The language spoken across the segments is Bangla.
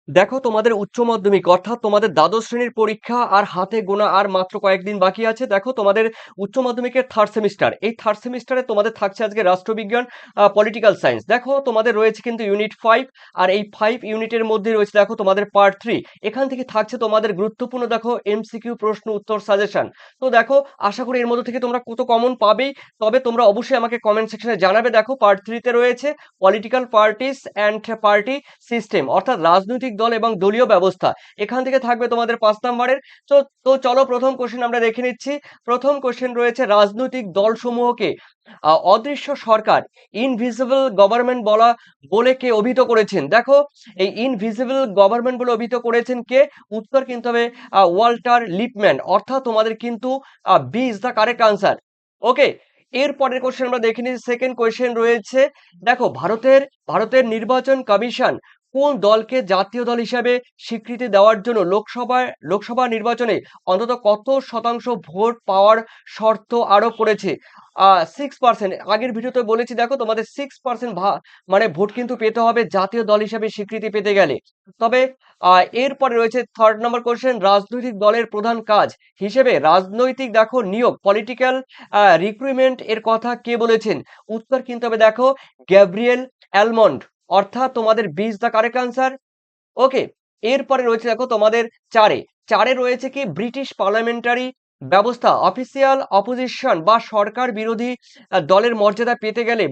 দেখো তোমাদের উচ্চ মাধ্যমিক অর্থাৎ তোমাদের দ্বাদশ শ্রেণীর পরীক্ষা আর হাতে গোনা আর মাত্র কয়েকদিন বাকি আছে। দেখো তোমাদের উচ্চ মাধ্যমিকের থার্ড সেমিস্টার, এই থার্ড সেমিস্টারে তোমাদের থাকছে আজকে রাষ্ট্রবিজ্ঞান, পলিটিক্যাল সায়েন্স। দেখো তোমাদের রয়েছে কিন্তু ইউনিট 5, আর এই 5 ইউনিটের মধ্যে রয়েছে দেখো তোমাদের পার্ট 3। এখান থেকে থাকছে তোমাদের গুরুত্বপূর্ণ দেখো এমসিকিউ প্রশ্ন উত্তর সাজেশন। তো দেখো আশা করি এর মধ্যে থেকে তোমরা কত কমন পাবেই, তবে তোমরা অবশ্যই আমাকে কমেন্ট সেকশনে জানাবে। দেখো পার্ট 3 তে রয়েছে political parties and party system, অর্থাৎ রাজনৈতিক দল এবং দলীয় ব্যবস্থা। এখান থেকে থাকবে তোমাদের 5 নম্বরের। তো চলো প্রথম কোশ্চেন আমরা দেখে নিচ্ছি। প্রথম কোশ্চেন রয়েছে রাজনৈতিক দলসমূহকে অদৃশ্য সরকার, ইনভিজিবল গভর্নমেন্ট বলে কে অভিহিত করেছেন। দেখো এই ইনভিজিবল গভর্নমেন্ট বলে অভিহিত করেছেন কে? উত্তর কিন্তু হবে ওয়াল্টার লিপম্যান, অর্থাৎ তোমাদের কিন্তু B is the correct answer. Okay, এর পরের কোশ্চেন আমরা দেখে নিচ্ছি। সেকেন্ড কোশ্চেন রয়েছে, দেখো ভারতের নির্বাচন কমিশন কোন দলকে জাতীয় দল হিসাবে স্বীকৃতি দেওয়ার জন্য লোকসভা নির্বাচনে অন্তত কত শতাংশ ভোট পাওয়ার শর্ত আরোপ করেছে? 6%। আগের ভিডিওতে বলেছি দেখো তোমাদের 6% মানে ভোট কিন্তু পেতে হবে জাতীয় দল হিসাবে স্বীকৃতি পেতে গেলে। তবে এরপরে রয়েছে থার্ড নম্বর কোশ্চেন, রাজনৈতিক দলের প্রধান কাজ হিসেবে রাজনৈতিক দেখো নিয়োগ, পলিটিক্যাল রিক্রুটমেন্ট এর কথা কে বলেছেন? উত্তর কিন্তু হবে দেখো গ্যাব্রিয়েল অ্যালমন্ড, অর্থাৎ তোমাদের 20 দ্য কারেক্ট আনসার। ওকে, এরপরে রয়েছে দেখো তোমাদের চারে চারে রয়েছে কি ব্রিটিশ পার্লামেন্টারি ব্যবস্থা, অফিসিয়াল অপোজিশন বা সরকার বিরোধী দলের মর্যাদা পেতে গেলে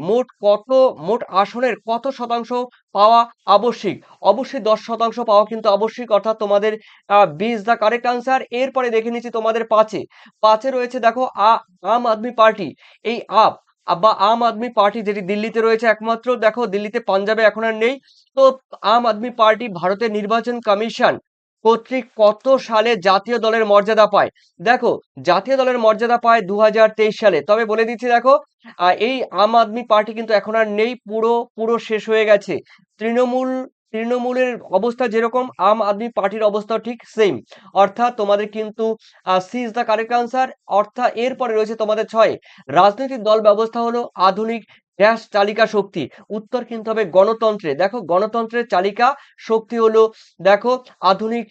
মোট আসনের কত শতাংশ পাওয়া আবশ্যিক? অবশ্যই 10% পাওয়া কিন্তু আবশ্যিক, অর্থাৎ তোমাদের 20 দ্য কারেক্ট আনসার। এরপরে দেখে নিচ্ছি তোমাদের পাঁচে পাঁচে রয়েছে দেখো আম আদমি পার্টি। এই আম আদমি পার্টি যেটি দিল্লিতে রয়েছে একমাত্র, দেখো দিল্লিতে, পাঞ্জাবে এখন আর নেই। তো আম আদমি পার্টি ভারতের নির্বাচন কমিশন কর্তৃক কত সালে জাতীয় দলের মর্যাদা পায়? দেখো জাতীয় দলের মর্যাদা পায় 2023 সালে। তবে বলে দিচ্ছি দেখো এই আম আদমি পার্টি কিন্তু এখন আর নেই, পুরো শেষ হয়ে গেছে। তৃণমূল তৃণমূলের অবস্থা যেরকম আম আদমি পার্টির অবস্থা ঠিক সেম, অর্থাৎ তোমাদের কিন্তু C is the correct answer. অর্থাৎ এরপরে রয়েছে তোমাদের ছয়, রাজনৈতিক দল ব্যবস্থা হলো আধুনিক ড্যাশ চালিকা শক্তি। উত্তর কিন্তু হবে গণতন্ত্রে। দেখো গণতন্ত্রের চালিকা শক্তি হলো দেখো আধুনিক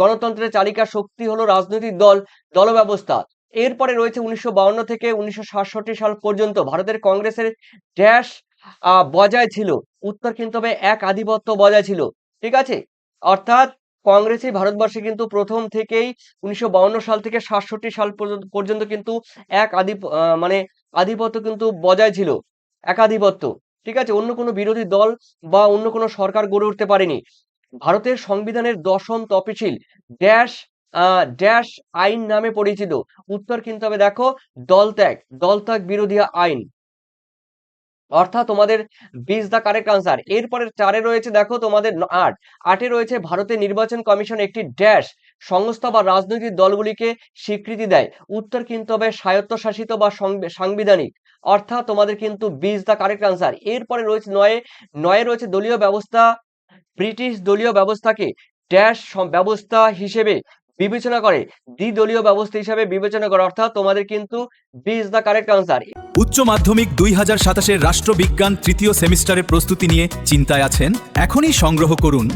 গণতন্ত্রের চালিকা শক্তি হলো রাজনৈতিক দল ব্যবস্থা। এরপরে রয়েছে 1952 থেকে 1967 সাল পর্যন্ত ভারতের কংগ্রেসের ড্যাশ বজায় ছিল। উত্তর কিন্তু হবে এক আধিপত্য বজায় ছিল। ঠিক আছে, অর্থাৎ কংগ্রেসই ভারতবর্ষে কিন্তু প্রথম থেকেই 1952 সাল থেকে 67 সাল পর্যন্ত কিন্তু মানে আধিপত্য কিন্তু বজায় ছিল, একাধিপত্য। ঠিক আছে, অন্য কোনো বিরোধী দল বা অন্য কোনো সরকার গড়ে উঠতে পারেনি। ভারতের সংবিধানের 10ম তফসিল ড্যাশ ড্যাশ আইন নামে পরিচিত। উত্তর কিন্তু হবে দেখো দলত্যাগ বিরোধী আইন, অর্থাৎ তোমাদের 20 দা কারেক্ট আনসার। এরপরে চারে রয়েছে দেখো তোমাদের আটে রয়েছে ভারতের নির্বাচন কমিশন একটি ড্যাশ সংস্থা বা রাজনৈতিক দলগুলিকে স্বীকৃতি দেয়। উত্তর কিন্তু হবে স্বায়ত্তশাসিত বা সাংবিধানিক, অর্থাৎ তোমাদের কিন্তু 20 দা কারেক্ট আনসার। এরপরে রয়েছে নয়ে রয়েছে দলীয় ব্যবস্থা, ব্রিটিশ দলীয় ব্যবস্থাকে ড্যাশ ব্যবস্থা হিসেবে বিবেচনা করে, দ্বিদলীয় ব্যবস্থা হিসাবে বিবেচনা করে, অর্থাৎ তোমাদের কিন্তু 20 দা কারেক্ট আনসার। উচ্চ মাধ্যমিক 2027 রাষ্ট্রবিজ্ঞান তৃতীয় সেমিস্টারের প্রস্তুতি নিয়ে চিন্তায় আছেন? এখনই সংগ্রহ করুন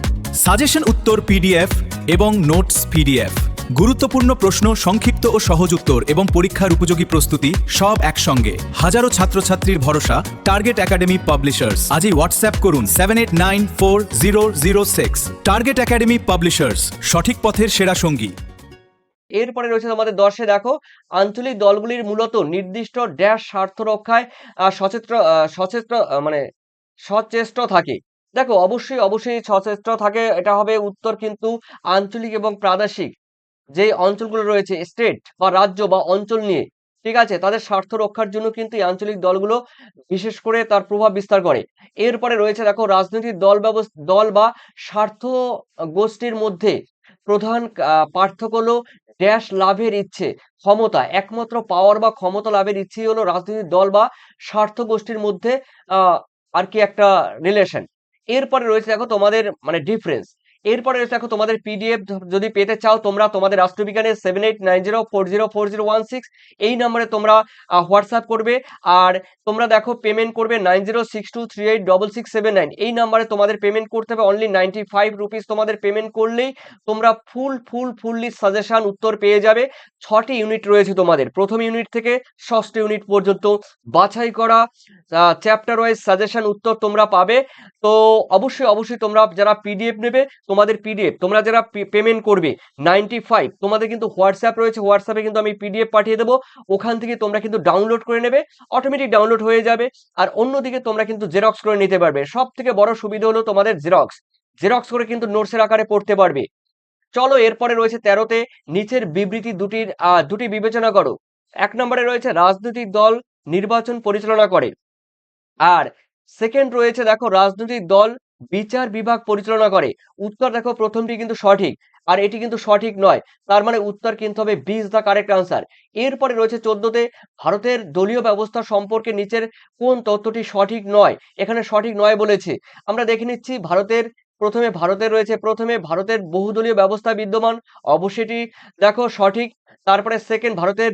সাজেশন উত্তর পিডিএফ এবং নোটস পিডিএফ। গুরুত্বপূর্ণ প্রশ্ন, সংক্ষিপ্ত ও সহজ উত্তর এবং পরীক্ষার উপযোগী প্রস্তুতি সব একসঙ্গে। হাজারো ছাত্রছাত্রীর ভরসা টার্গেট একাডেমি পাবলিশার্স। আজই হোয়াটসঅ্যাপ করুন 78940006। টার্গেট একাডেমি পাবলিশার্স, সঠিক পথের সেরা সঙ্গী। এরপরে রয়েছে তোমাদের 10-এ দেখো আঞ্চলিক দলগুলির মূলত নির্দিষ্ট ড্যাশ স্বার্থ রক্ষায় মানে সচেষ্ট থাকে। দেখো অবশ্যই সচেষ্ট থাকে, এটা হবে উত্তর কিন্তু আঞ্চলিক এবং প্রাদেশিক যে অঞ্চলগুলো রয়েছে, স্টেট বা রাজ্য বা অঞ্চল নিয়ে, ঠিক আছে, তাদের স্বার্থ রক্ষার জন্য কিন্তু এই আঞ্চলিক দলগুলো বিশেষ করে তার প্রভাব বিস্তার করে। এরপরে রয়েছে দেখো রাজনৈতিক দল বা স্বার্থ গোষ্ঠীর মধ্যে প্রধান পার্থক্য হলো ড্যাশ লাভের ইচ্ছে, ক্ষমতা। একমাত্র পাওয়ার বা ক্ষমতা লাভের ইচ্ছেই হলো রাজনৈতিক দল বা স্বার্থ গোষ্ঠীর মধ্যে আর কি একটা রিলেশন। এরপরে রয়েছে দেখো তোমাদের মানে ডিফারেন্স। এরপরে রয়েছে দেখো তোমাদের পিডিএফ যদি পেতে চাও তোমরা তোমাদের রাষ্ট্রবিজ্ঞানের 7890404016 এই নম্বরে তোমরা হোয়াটসঅ্যাপ করবে। আর তোমরা দেখো পেমেন্ট করবে 9062386679 এই নাম্বারে তোমাদের পেমেন্ট করতে হবে অনলি 95 রুপিস। তোমাদের পেমেন্ট করলেই তোমরা ফুললি সাজেশন উত্তর পেয়ে যাবে। 6টি ইউনিট রয়েছে তোমাদের, প্রথম ইউনিট থেকে ষষ্ঠ ইউনিট পর্যন্ত বাছাই করা চ্যাপ্টার ওয়াইজ সাজেশন উত্তর তোমরা পাবে। তো অবশ্যই তোমরা যারা পিডিএফ নেবে তোমাদের পিডিএফ তোমরা যারা পেমেন্ট করবে 95, তোমাদের কিন্তু হোয়াটসঅ্যাপ রয়েছে, হোয়াটসঅ্যাপে কিন্তু আমি পিডিএফ পাঠিয়ে দেবো, ওখান থেকে তোমরা কিন্তু ডাউনলোড করে নেবে, অটোমেটিক ডাউনলোড হয়ে যাবে। আর অন্যদিকে তোমরা কিন্তু জেরক্স করে নিতে পারবে। সব থেকে বড় সুবিধা হলো তোমাদের জেরক্স করে কিন্তু নোটসের আকারে পড়তে পারবে। চলো এরপরে রয়েছে 13তে নিচের বিবৃতি দুটি বিবেচনা করো। 1 নম্বরে রয়েছে রাজনৈতিক দল নির্বাচন পরিচালনা করে। আর সেকেন্ড রয়েছে দেখো রাজনৈতিক দল বিচার বিভাগ পরিচালনা করে। উত্তর দেখো প্রথমটি কিন্তু সঠিক আর এটি কিন্তু সঠিক নয়, তার মানে উত্তর কিন্তু হবে B is the correct answer. এরপরে রয়েছে 14তে ভারতের দলীয় ব্যবস্থা সম্পর্কে নিচের কোন তথ্যটি সঠিক নয়। এখানে সঠিক নয় বলেছে, আমরা দেখে নিচ্ছি। প্রথমে ভারতের বহুদলীয় ব্যবস্থা বিদ্যমান, অবশ্যই এটি দেখো সঠিক। তারপরে সেকেন্ড ভারতের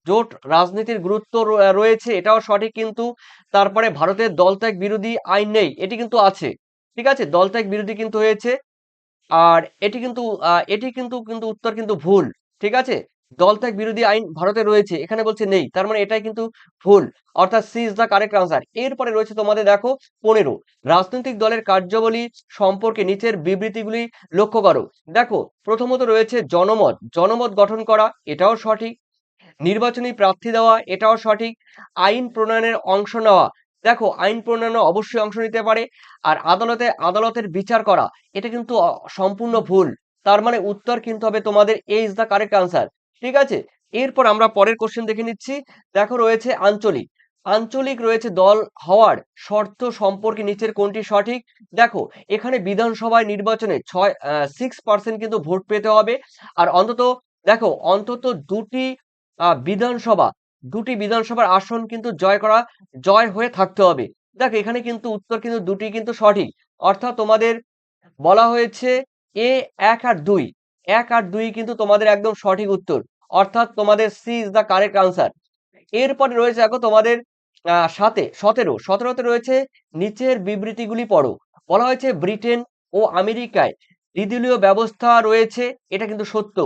জোট রাজনীতির গুরুত্ব রয়েছে, এটাও সঠিক কিন্তু। তারপরে ভারতের দলত্যাগ বিরোধী আইন নেই, এটি কিন্তু আছে, ঠিক আছে, দলত্যাগ বিরোধী কিন্তু হয়েছে। আর এটি কিন্তু উত্তর কিন্তু ভুল, ঠিক আছে, দলত্যাগ বিরোধী আইন ভারতে রয়েছে, এখানে বলছে নেই, তার মানে এটাই কিন্তু ভুল, অর্থাৎ C is the correct answer. এরপরে রয়েছে তোমাদের দেখো 15 রাজনৈতিক দলের কার্যাবলী সম্পর্কে নিচের বিবৃতিগুলি লক্ষ্য করো। দেখো প্রথমত রয়েছে জনমত গঠন করা, এটাও সঠিক। নির্বাচনী প্রার্থী দেওয়া, এটাও সঠিক। আইন প্রণয়নের অংশ নেওয়া, দেখো আইন প্রণয়নে অবশ্যই অংশ নিতে পারে। আর আদালতের বিচার করা, এটা কিন্তু সম্পূর্ণ ভুল, তার মানে উত্তর কিন্তু হবে তোমাদের এ ইজ দ্য কারেক্ট আনসার, ঠিক আছে। এরপর আমরা পরের কোশ্চেন দেখে নিচ্ছি। দেখো রয়েছে আঞ্চলিক রয়েছে দল হওয়ার শর্ত সম্পর্কে নিচের কোনটি সঠিক। দেখো এখানে বিধানসভায় নির্বাচনে 6% কিন্তু ভোট পেতে হবে। আর অন্তত দুটি বিধানসভার আসন কিন্তু জয় হয়ে থাকতে হবে। দেখো এখানে কিন্তু উত্তর কিন্তু দুটি কিন্তু সঠিক, অর্থাৎ তোমাদের বলা হয়েছে এ 1 আর 2 কিন্তু তোমাদের একদম সঠিক উত্তর, অর্থাৎ তোমাদের C is the correct answer. এরপরে রয়েছে দেখো তোমাদের 17তে রয়েছে নিচের বিবৃতিগুলি পড়ো। বলা হয়েছে ব্রিটেন ও আমেরিকায় দ্বিদলীয় ব্যবস্থা রয়েছে, এটা কিন্তু সত্য,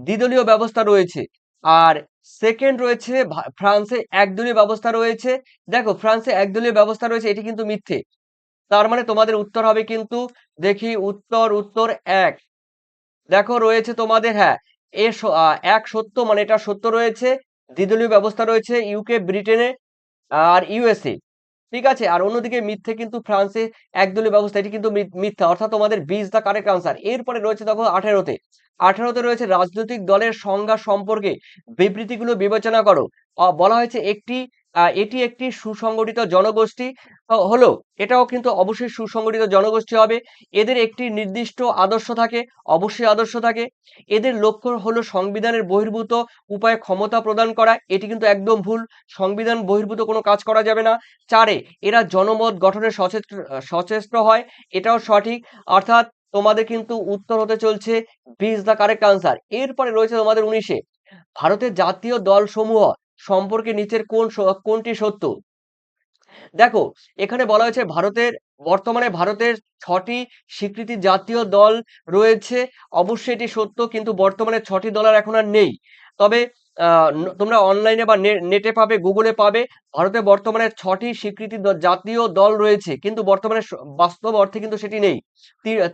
দ্বিদলীয় ব্যবস্থা রয়েছে। আর সেকেন্ড রয়েছে ফ্রান্সে একদলীয় ব্যবস্থা রয়েছে। দেখো ফ্রান্সে একদলীয় ব্যবস্থা রয়েছে, এটি কিন্তু মিথ্যে, তার মানে তোমাদের উত্তর হবে কিন্তু দেখি উত্তর 1। দেখো রয়েছে তোমাদের হ্যাঁ এক সত্য, মানে এটা সত্য রয়েছে, দ্বিদলীয় ব্যবস্থা রয়েছে ইউকে, ব্রিটেনে আর ইউএসএ, ঠিক আছে। আর অন্যদিকে মিথ্যে কিন্তু ফ্রান্সে একদলীয় ব্যবস্থা, এটি কিন্তু মিথ্যা, অর্থাৎ তোমাদের B is the correct answer. এরপরে রয়েছে দেখো 18তে রয়েছে রাজনৈতিক দলের সংজ্ঞা সম্পর্কে বিবৃতিগুলো বিবেচনা করো। বলা হয়েছে এটি একটি সুসংগঠিত জনগোষ্ঠী হলো, এটাও কিন্তু অবশ্যই সুসংগঠিত জনগোষ্ঠী হবে। এদের একটি নির্দিষ্ট আদর্শ থাকে, অবশ্যই আদর্শ থাকে। এদের লক্ষ্য হলো সংবিধানের বহির্ভূত উপায়ে ক্ষমতা প্রদান করা, এটি কিন্তু একদম ভুল, সংবিধান বহির্ভূত কোনো কাজ করা যাবে না। 4 এরা জনমত গঠনে সচেষ্ট হয়, এটাও সঠিক, অর্থাৎ তোমাদের কিন্তু উত্তর হতে চলছে B is the correct answer. এরপরে রয়েছে তোমাদের 19 ভারতের জাতীয় দল সমূহ সম্পর্কে নিচের কোনটি সত্য। দেখো এখানে বলা হয়েছে বর্তমানে ভারতের 6টি স্বীকৃতি জাতীয় দল রয়েছে, অবশ্যই এটি সত্য, কিন্তু বর্তমানে 6টি দল আর এখন আর নেই। তবে তোমরা অনলাইনে বা নেটে পাবে, গুগলে পাবে, ভারতে বর্তমানে 6টি স্বীকৃতি জাতীয় দল রয়েছে, কিন্তু বর্তমানে বাস্তব অর্থে কিন্তু সেটি নেই।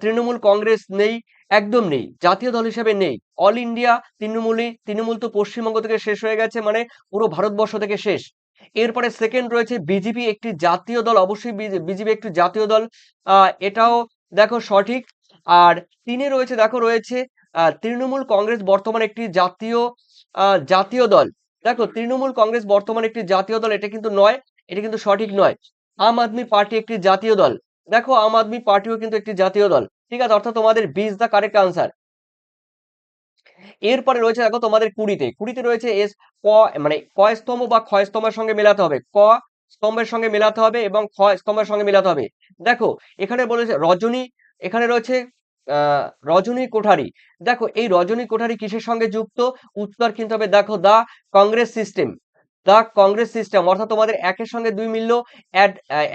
তৃণমূল কংগ্রেস নেই, একদম নেই, জাতীয় দল হিসেবে নেই। অল ইন্ডিয়া তৃণমূল তো পশ্চিমবঙ্গ থেকে শেষ হয়ে গেছে, মানে পুরো ভারতবর্ষ থেকে শেষ। এরপরে সেকেন্ড রয়েছে বিজেপি একটি জাতীয় দল, অবশ্যই বিজেপি একটি জাতীয় দল, এটাও দেখো সঠিক। আর 3 রয়েছে তৃণমূল কংগ্রেস বর্তমানে একটি জাতীয় দল। দেখো তৃণমূল কংগ্রেস বর্তমানে একটি জাতীয় দল, এটা কিন্তু নয়, এটা কিন্তু সঠিক নয়। আম আদমি পার্টি একটি জাতীয় দল, দেখো আম আদমি পার্টিও কিন্তু একটি জাতীয় দল, ঠিক আছে, অর্থাৎ তোমাদের B is the correct answer. এরপরে রয়েছে দেখো তোমাদের 20তে রয়েছে ক, মানে ক স্তম্ভ বা খ স্তম্ভের সঙ্গে মেলাতে হবে, ক স্তম্ভের সঙ্গে মেলাতে হবে এবং খ স্তম্ভের সঙ্গে মেলাতে হবে। দেখো এখানে বলেছে রজনী, এখানে রয়েছে রজনী কোঠারি। দেখো এই রজনী কোঠারি কিসের সঙ্গে যুক্ত? উত্তর কিন্তু হবে দেখো দা কংগ্রেস সিস্টেম, দা কংগ্রেস সিস্টেম, অর্থাৎ তোমাদের একের সঙ্গে দুই মিলল।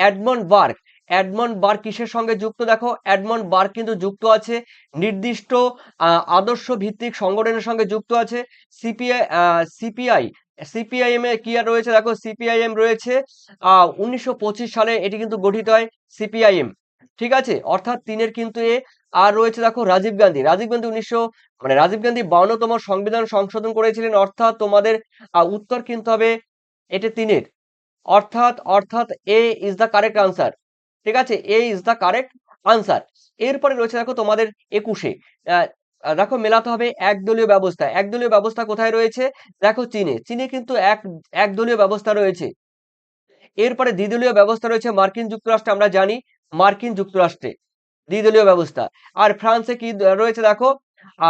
এডমন্ড বার্গ, এডমন্ড বার্গ কিসের সঙ্গে যুক্ত? দেখো এডমন্ড বার্গ কিন্তু যুক্ত আছে নির্দিষ্ট আদর্শ ভিত্তিক সংগঠনের সঙ্গে যুক্ত আছে। সিপিআই সিপিআইএম এ কি আর রয়েছে? দেখো সিপিআইএম রয়েছে 1925 সালে এটি কিন্তু গঠিত হয় সিপিআইএম, ঠিক আছে, অর্থাৎ তিনের কিন্তু এ। আর রয়েছে দেখো রাজীব গান্ধী, রাজীব গান্ধী রাজীব গান্ধী 52তম সংবিধান সংশোধন করেছিলেন, অর্থাৎ তোমাদের উত্তর কিন্তু হবে এটা তিনের, অর্থাৎ অর্থাৎ এ ইজ দ্য কারেক্ট আনসার, ঠিক আছে, এ ইজ দ্য কারেক্ট আনসার। এরপরে রয়েছে দেখো তোমাদের 21-এ দেখো মেলাতে হবে একদলীয় ব্যবস্থা। একদলীয় ব্যবস্থা কোথায় রয়েছে? দেখো চীনে, চীনে কিন্তু একদলীয় ব্যবস্থা রয়েছে। এরপরে দ্বিদলীয় ব্যবস্থা রয়েছে মার্কিন যুক্তরাষ্ট্রে, আমরা জানি মার্কিন যুক্তরাষ্ট্রে দ্বিদলীয় ব্যবস্থা। আর ফ্রান্সে কি রয়েছে দেখো,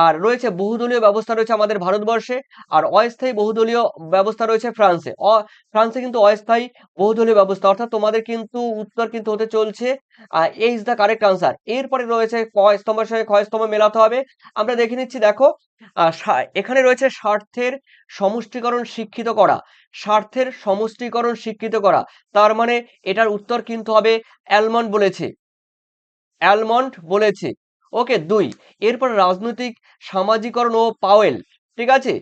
আর রয়েছে বহুদলীয় ব্যবস্থা রয়েছে আমাদের ভারতবর্ষে, আর অস্থায়ী বহুদলীয় ব্যবস্থা রয়েছে ফ্রান্সে। ফ্রান্সে কিন্তু অস্থায়ী বহুদলীয় ব্যবস্থা, অর্থাৎ তোমাদের কিন্তু উত্তর কিন্তু হতে চলছে এ ইজ দ্য কারেক্ট আনসার। এরপরে রয়েছে ক স্তম্ভের সঙ্গে খ স্তম্ভ মেলাতে হবে। আমরা দেখে নিচ্ছি দেখো এখানে রয়েছে স্বার্থের সমষ্টিকরণ শিক্ষিত করা, স্বার্থের সমষ্টিকরণ শিক্ষিত করা, তার মানে এটার উত্তর কিন্তু হবে অ্যালমন্ড বলেছে, অ্যালমন্ড বলেছে। ওকে 2। এরপর রাজনৈতিক সামাজিকরণ ও পাওয়েল, ঠিক আছে,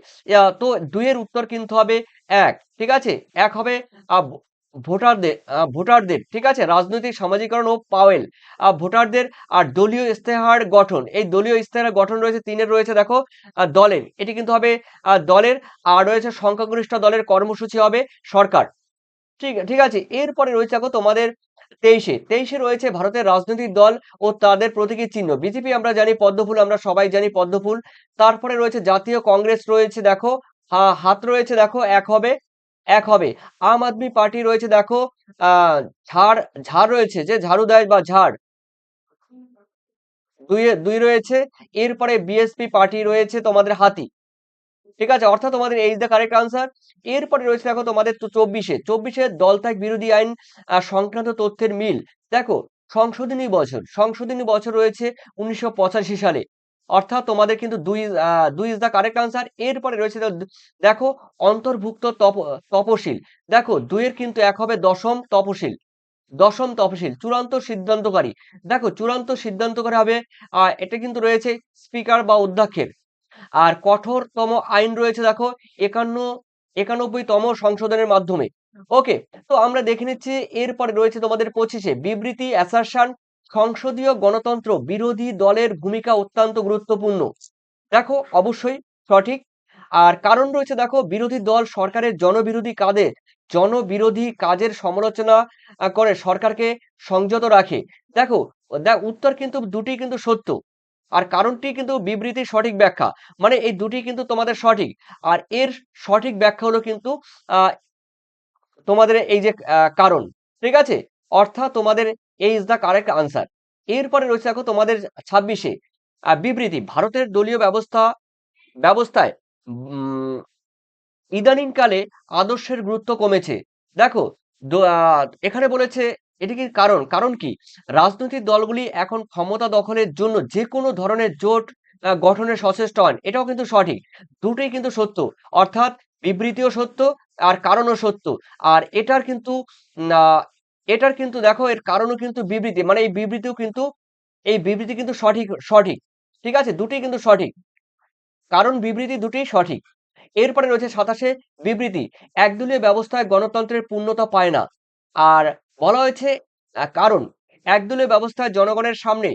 তো 2 এর উত্তর কিন্তু হবে 1, ঠিক আছে, 1 হবে ভোটারদের, ঠিক আছে, রাজনৈতিক সামাজিকরণ ও পাওয়েল ভোটারদের। আর দলীয় ইস্তেহার গঠন, এই দলীয় ইস্তেহার গঠন রয়েছে 3-এর রয়েছে দেখো দলের, এটি কিন্তু হবে দলের। আর রয়েছে সংখ্যাগরিষ্ঠ দলের কর্মসূচি হবে সরকার, ঠিক ঠিক আছে। এরপরে রয়েছে দেখো তোমাদের 23-এ রয়েছে ভারতের রাজনৈতিক দল ও তাদের প্রতীকী চিহ্ন। বিজেপি আমরা জানি পদ্মফুল, আমরা সবাই জানি পদ্মফুল। তারপরে রয়েছে জাতীয় কংগ্রেস রয়েছে দেখো হাত রয়েছে দেখো এক হবে। আম আদমি পার্টি রয়েছে দেখো ঝাড়, ঝাড় রয়েছে যে ঝাড়ু দেয় বা ঝাড়, দুই রয়েছে। এরপরে বিএসপি পার্টি রয়েছে তোমাদের হাতি, ঠিক আছে, অর্থাৎ তোমাদের এই ইজ দ্য কারেক্ট আনসার। এরপরে রয়েছে দেখো তোমাদের তো 24-এ দল ত্যাগ বিরোধী আইন সংক্রান্ত তথ্যের মিল। দেখো সংশোধনী বছর রয়েছে 1985 সালে, অর্থাৎ তোমাদের কিন্তু দুই ইজ দ্য কারেক্ট আনসার। এরপরে রয়েছে দেখো অন্তর্ভুক্ত তপশিল। দেখো 2-এর কিন্তু 1 হবে দশম তপশিল। চূড়ান্ত সিদ্ধান্তকারী, দেখো চূড়ান্ত সিদ্ধান্তকারী হবে এটা কিন্তু রয়েছে স্পিকার বা অধ্যক্ষের। আর কঠোরতম আইন রয়েছে দেখো 91তম সংশোধনের মাধ্যমে। ওকে, তো আমরা দেখে নিচ্ছি। এরপরে রয়েছে তোমাদের 25-এ বিবৃতি অ্যাসারশন, সংসদীয় গণতন্ত্র বিরোধী দলের ভূমিকা অত্যন্ত গুরুত্বপূর্ণ। দেখো অবশ্যই সঠিক। আর কারণ রয়েছে দেখো বিরোধী দল সরকারের জনবিরোধী কাজের সমালোচনা করে সরকারকে সংযত রাখে। দেখো উত্তর কিন্তু দুটি কিন্তু সত্য, আর কারণটি কিন্তু বিবৃতির সঠিক ব্যাখ্যা, মানে এই দুটি কিন্তু তোমাদের সঠিক। আর এর সঠিক ব্যাখ্যা হলো কিন্তু তোমাদের এই যে কারণ, ঠিক আছে, অর্থাৎ তোমাদের এই ইজ দ্য কারেক্ট আনসার। এরপরে রয়েছে দেখো তোমাদের 26-এ বিবৃতি ভারতের দলীয় ব্যবস্থায় ইদানিংকালে আদর্শের গুরুত্ব কমেছে। দেখো এখানে বলেছে এটি কি কারণ কি? রাজনৈতিক দলগুলি এখন ক্ষমতা দখলের জন্য যে কোনো ধরনের জোট গঠনের সচেষ্ট হন, এটাও কিন্তু সঠিক, দুটোই কিন্তু সত্য, অর্থাৎ বিবৃতিও সত্য আর কারণও সত্য। আর এটার কিন্তু দেখো এর কারণও কিন্তু বিবৃতি, মানে এই বিবৃতি কিন্তু সঠিক, ঠিক আছে, দুটোই কিন্তু সঠিক, কারণ বিবৃতি দুটোই সঠিক। এরপরে রয়েছে 27-এ বিবৃতি একদলীয় ব্যবস্থায় গণতন্ত্রের পূর্ণতা পায় না। আর বলা হয়েছে কারণ একদলীয় ব্যবস্থায় জনগণের সামনে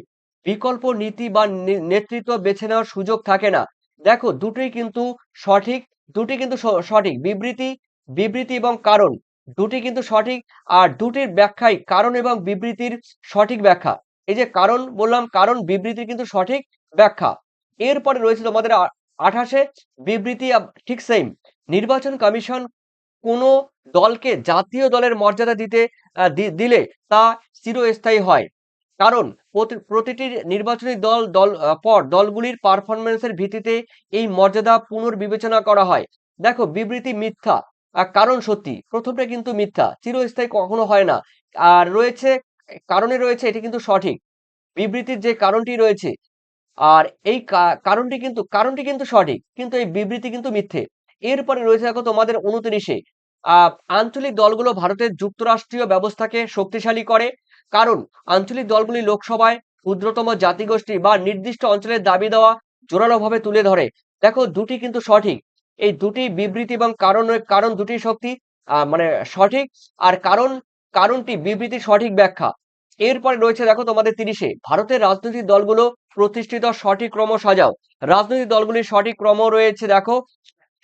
বিকল্প নীতি বা নেতৃত্ব বেছে নেওয়ার সুযোগ থাকে না। দেখো দুটোই কিন্তু সঠিক, বিবৃতি এবং কারণ দুটি কিন্তু সঠিক। আর দুটির ব্যাখ্যায় কারণ এবং বিবৃতির সঠিক ব্যাখ্যা, এই যে কারণ বললাম, কারণ বিবৃতির কিন্তু সঠিক ব্যাখ্যা। এরপরে রয়েছে তোমাদের 28-এ বিবৃতি ঠিক সেম, নির্বাচন কমিশন কোন দলকে জাতীয় দলের মর্যাদা দিলে তা চিরস্থায়ী হয়, কারণ প্রতিটি নির্বাচনী দলগুলির পারফরমেন্সের ভিত্তিতে এই মর্যাদা পুনর্বিবেচনা করা হয়। দেখো বিবৃতি মিথ্যা, কারণ সত্যি, প্রথমটা কিন্তু মিথ্যা, চিরস্থায়ী কখনো হয় না। আর রয়েছে কারণে রয়েছে এটি কিন্তু সঠিক, বিবৃতির যে কারণটি রয়েছে আর এই কারণটি কিন্তু সঠিক, কিন্তু এই বিবৃতি কিন্তু মিথ্যে। এরপরে রয়েছে দেখো তোমাদের 29-এ আঞ্চলিক দলগুলো ভারতের যুক্তরাষ্ট্রীয় ব্যবস্থাকে শক্তিশালী করে, কারণ আঞ্চলিক দলগুলি লোকসভায় ক্ষুদ্রতম জাতিগোষ্ঠী বা নির্দিষ্ট অঞ্চলের দাবি দেওয়া জোরালোভাবে তুলে ধরে। দেখো দুটি কিন্তু সঠিক, এই দুটি বিবৃতি এবং কারণ দুটি শক্তি মানে সঠিক, আর কারণটি বিবৃতির সঠিক ব্যাখ্যা। এরপরে রয়েছে দেখো তোমাদের 30-এ ভারতের রাজনৈতিক দলগুলো প্রতিষ্ঠিত সঠিক ক্রম সাজাও। রাজনৈতিক দলগুলির সঠিক ক্রম রয়েছে দেখো,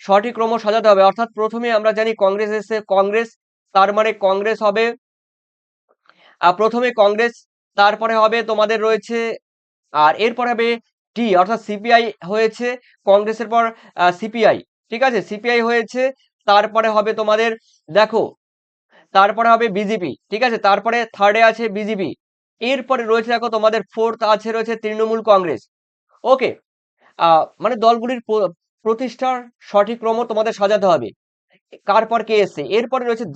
সঠিক ক্রম সাজাতে হবে, অর্থাৎ প্রথমে আমরা জানি কংগ্রেস এসে কংগ্রেস, তার মানে কংগ্রেস হবে প্রথমে কংগ্রেস, তারপরে হবে তোমাদের রয়েছে আর এরপর হবে টি অর্থাৎ সিপিআই হয়েছে, কংগ্রেসের পর সিপিআই, ঠিক আছে, সিপিআই হয়েছে, তারপরে হবে তোমাদের দেখো, তারপরে হবে বিজেপি, ঠিক আছে, তারপরে থার্ডে আছে বিজেপি, এরপরে রয়েছে দেখো তোমাদের ফোর্থ আছে রয়েছে তৃণমূল কংগ্রেস। ওকে, মানে দলগুলির প্রতিষ্ঠার সঠিক ক্রম তোমাদের সাজাতে হবে, কার পর কে এসছে। এরপরে রয়েছে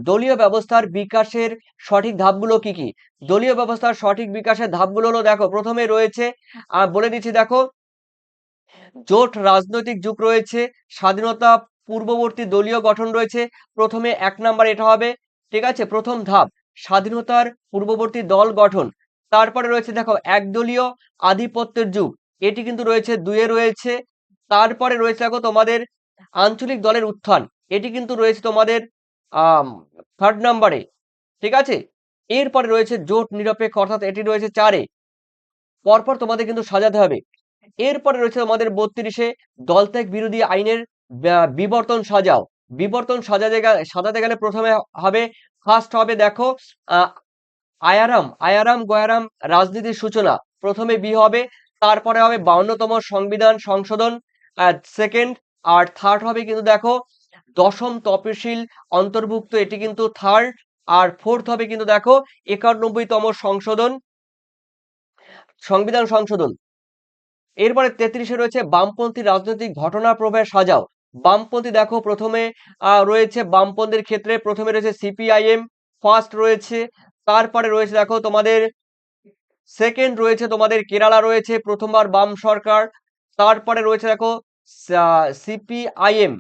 দলীয় ব্যবস্থার বিকাশের সঠিক ধাপগুলো কি কি। দলীয় ব্যবস্থার সঠিক বিকাশের ধাপগুলো হলো দেখো, প্রথমে রয়েছে বলে দিচ্ছি দেখো, জোট রাজনৈতিক যুগ রয়েছে, স্বাধীনতা পূর্ববর্তী দলীয় গঠন রয়েছে, প্রথমে 1 নাম্বার এটা হবে, ঠিক আছে, প্রথম ধাপ স্বাধীনতার পূর্ববর্তী দল গঠন। তারপরে রয়েছে দেখো একদলীয় আধিপত্যের যুগ, এটি কিন্তু রয়েছে 2-এ রয়েছে। তারপরে রয়েছে দেখো তোমাদের আঞ্চলিক দলের উত্থান, এটি কিন্তু রয়েছে তোমাদের 3rd নাম্বারে, ঠিক আছে। এরপরে রয়েছে জোট নিরপেক্ষ, অর্থাৎ এটি রয়েছে 4-এ। পরপর তোমাদের কিন্তু সাজাতে হবে। এরপরে রয়েছে তোমাদের 32-এ দলত্যাগ বিরোধী আইনের বিবর্তন সাজাও। বিবর্তন সাজাতে গেলে প্রথমে হবে, ফার্স্ট হবে দেখো আয়ারাম গয়ারাম রাজনীতির সূচনা, প্রথমে বি হবে, তারপরে হবে 52তম সংবিধান সংশোধন সেকেন্ড, আর থার্ড হবে কিন্তু দেখো 10ম তফসিল অন্তর্ভুক্ত, এটি কিন্তু থার্ড, আর ফোর্থ হবে কিন্তু দেখো 91তম সংবিধান সংশোধন। এরপরে 33-এ রয়েছে বামপন্থী রাজনৈতিক ঘটনা প্রবাহ সাজাও। বামপন্থী দেখো প্রথমে রয়েছে বামপন্থীর ক্ষেত্রে প্রথমে রয়েছে সিপিআইএম ফার্স্ট রয়েছে, তারপরে রয়েছে দেখো তোমাদের সেকেন্ড রয়েছে তোমাদের কেরালা রয়েছে প্রথমবার বাম সরকার, তারপরে রয়েছে দেখো সিপিআইএম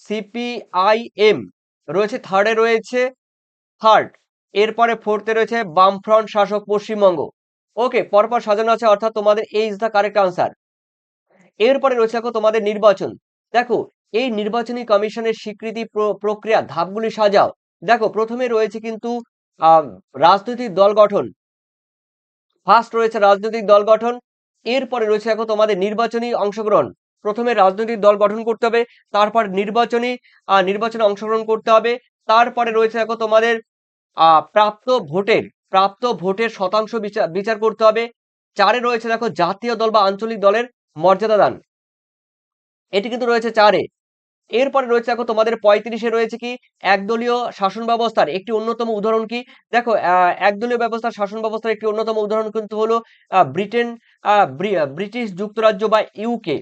সিপিআইএম রয়েছে থার্ডে রয়েছে থার্ড, এরপরে ফোর্থে রয়েছে বামফ্রন্ট শাসক পশ্চিমবঙ্গ। ওকে, পরপর সাজানো আছে, অর্থাৎ তোমাদের এই ইজ দ্য কারেক্ট আনসার। এরপরে রয়েছে দেখো তোমাদের নির্বাচন। দেখো এই নির্বাচনী কমিশনের স্বীকৃতি প্রক্রিয়া ধাপগুলি সাজাও। দেখো প্রথমে রয়েছে কিন্তু রাজনৈতিক দল গঠন, ফার্স্ট রয়েছে রাজনৈতিক দল গঠন। এরপরে রয়েছে দেখো তোমাদের নির্বাচনী অংশগ্রহণ, প্রথমে রাজনৈতিক দল গঠন করতে হবে, তারপর নির্বাচনে অংশগ্রহণ করতে হবে। তারপরে রয়েছে দেখো তোমাদের প্রাপ্ত ভোটের শতাংশ বিচার করতে হবে। 4-এ রয়েছে দেখো জাতীয় দল বা আঞ্চলিক দলের মর্যাদা দান, এটি কিন্তু রয়েছে 4-এ। এরপরে রয়েছে দেখো তোমাদের 35-এ রয়েছে কি একদলীয় শাসন ব্যবস্থার একটি অন্যতম উদাহরণ কি। দেখো একদলীয় ব্যবস্থার শাসন ব্যবস্থার একটি অন্যতম উদাহরণ কিন্তু হলো ব্রিটিশ যুক্তরাজ্য বা ইউকে,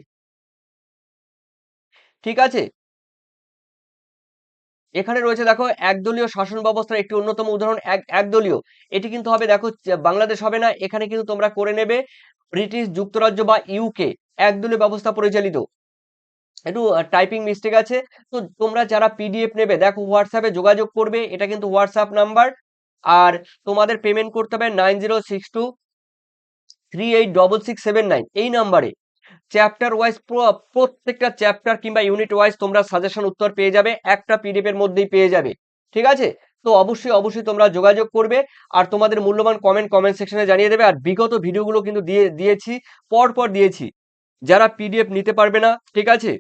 ঠিক আছে। এখানে রয়েছে দেখো একদলীয় শাসন ব্যবস্থার একটি অন্যতম উদাহরণ একদলীয়, এটি কিন্তু হবে দেখো বাংলাদেশ হবে না, এখানে কিন্তু তোমরা করে নেবে ব্রিটিশ যুক্তরাজ্য বা ইউকে, একদলীয় ব্যবস্থা পরিচালিত। একটু টাইপিং মিস্টেক আছে, তো তোমরা যারা পিডিএফ নেবে দেখো হোয়াটসঅ্যাপে যোগাযোগ করবে, এটা কিন্তু হোয়াটসঅ্যাপ নাম্বার, আর তোমাদের পেমেন্ট করতে হবে 9062386679 এই নাম্বারে। চ্যাপ্টার ওয়াইজ প্রত্যেকটা চ্যাপ্টার কিংবা ইউনিট ওয়াইজ তোমরা সাজেশন উত্তর পেয়ে যাবে, একটা পিডিএফ এর মধ্যেই পেয়ে যাবে, ঠিক আছে। তো অবশ্যই তোমরা যোগাযোগ করবে, আর তোমাদের মূল্যবান কমেন্ট সেকশনে জানিয়ে দেবে। আর বিগত ভিডিওগুলো কিন্তু দিয়েছি, পর দিয়েছি, যারা পিডিএফ নিতে পারবে না, ঠিক আছে,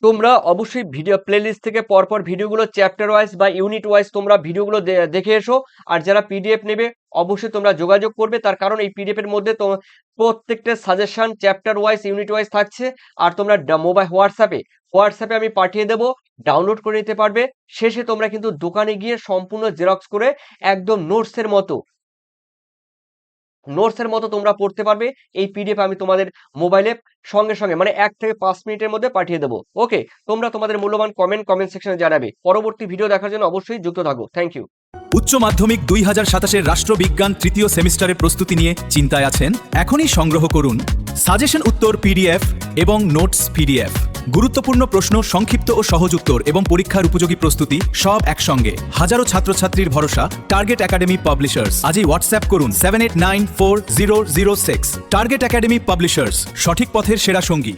তোমরা অবশ্যই ভিডিও প্লেলিস্ট থেকে পরপর ভিডিওগুলো চ্যাপ্টার ওয়াইজ বা ইউনিট ওয়াইজ তোমরা ভিডিওগুলো দেখে এসো। আর যারা পিডিএফ নেবে অবশ্যই তোমরা যোগাযোগ করবে, তার কারণ এই পিডিএফ এর মধ্যে প্রত্যেকটা suggestion chapter wise unit wise থাকছে। আর তোমরা মোবাইল হোয়াটসঅ্যাপে আমি পাঠিয়ে দেবো, ডাউনলোড করে নিতে পারবে। শেষে তোমরা কিন্তু দোকানে গিয়ে সম্পূর্ণ জেরক্স করে একদম নোটসের মতো নোটসের মতো তোমরা পড়তে পারবে। এই পিডিএফ আমি তোমাদের মোবাইলে সঙ্গে সঙ্গে মানে 1 থেকে 5 মিনিটের মধ্যে পাঠিয়ে দেবো। ওকে, তোমরা তোমাদের মূল্যবান কমেন্ট সেকশনে জানাবে। পরবর্তী ভিডিও দেখার জন্য অবশ্যই যুক্ত থাকো। Thank you. উচ্চ মাধ্যমিক 2027-এর রাষ্ট্রবিজ্ঞান তৃতীয় সেমিস্টারের প্রস্তুতি নিয়ে চিন্তায় আছেন? এখনই সংগ্রহ করুন সাজেশন উত্তর পিডিএফ এবং নোটস পিডিএফ। গুরুত্বপূর্ণ প্রশ্ন, সংক্ষিপ্ত ও সহজ উত্তর এবং পরীক্ষার উপযোগী প্রস্তুতি সব একসঙ্গে। হাজারো ছাত্রছাত্রীর ভরসা টার্গেট একাডেমি পাবলিশার্স। আজই হোয়াটসঅ্যাপ করুন 78940006। টার্গেট একাডেমি পাবলিশার্স, সঠিক পথের সেরা সঙ্গী।